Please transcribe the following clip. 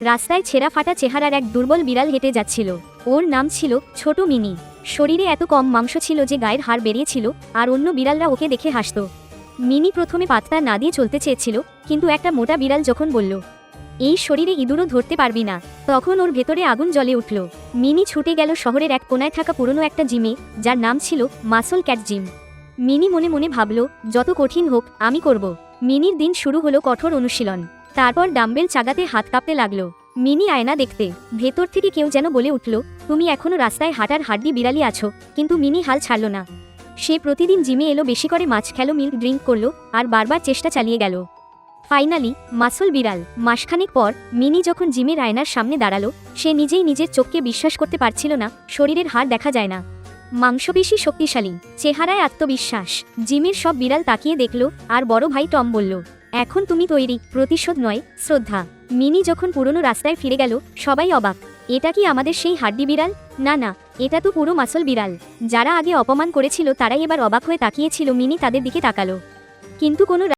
রাস্তায় ছেঁড়া ফাটা চেহারার এক দুর্বল বিড়াল হেঁটে যাচ্ছিল। ওর নাম ছিল ছোট মিনি। শরীরে এত কম মাংস ছিল যে গায়ের হাড় বেরিয়েছিল, আর অন্য বিড়ালরা ওকে দেখে হাসত। মিনি প্রথমে পাত্তা না দিয়ে চলতে চেয়েছিল, কিন্তু একটা মোটা বিড়াল যখন বলল, এই শরীরে ইঁদুরও ধরতে পারবি না, তখন ওর ভেতরে আগুন জ্বলে উঠল। মিনি ছুটে গেল শহরের এক কোনায় থাকা পুরনো একটা জিমে, যার নাম ছিল মাসল ক্যাট জিম। মিনি মনে মনে ভাবল, যত কঠিন হোক আমি করব। মিনির দিন শুরু হলো কঠোর অনুশীলন। তারপর ডাম্বেল চাগাতে হাত কাঁপতে লাগলো। মিনি আয়না দেখতে ভেতর থেকে কেউ যেন বলে উঠল, তুমি এখনো রাস্তায় হাঁটার হাড্ডি বিড়ালি আছো। কিন্তু মিনি হাল ছাড়ল না। সে প্রতিদিন জিমে এলো, বেশি করে মাছ খেলো, মিল্ক ড্রিঙ্ক করলো, আর বারবার চেষ্টা চালিয়ে গেল। ফাইনালি মাসল বিড়াল। মাসখানেক পর মিনি যখন জিমের আয়নার সামনে দাঁড়ালো, সে নিজেই নিজের চোখকে বিশ্বাস করতে পারছিল না। শরীরের হাড় দেখা যায় না, মাংসপেশি শক্তিশালী, চেহারায় আত্মবিশ্বাস। জিমের সব বিড়াল তাকিয়ে দেখল, আর বড় ভাই টম বলল, এখন তুমি তৈরি, প্রতিশোধ নয়, শ্রদ্ধা। মিনি যখন পুরনো রাস্তায় ফিরে গেল, সবাই অবাক। এটা কি আমাদের সেই হাড্ডি বিড়াল? না না, এটা তো পুরো মাসল বিড়াল। যারা আগে অপমান করেছিল তারাই এবার অবাক হয়ে তাকিয়েছিল। মিনি তাদের দিকে তাকালো, কিন্তু কোনো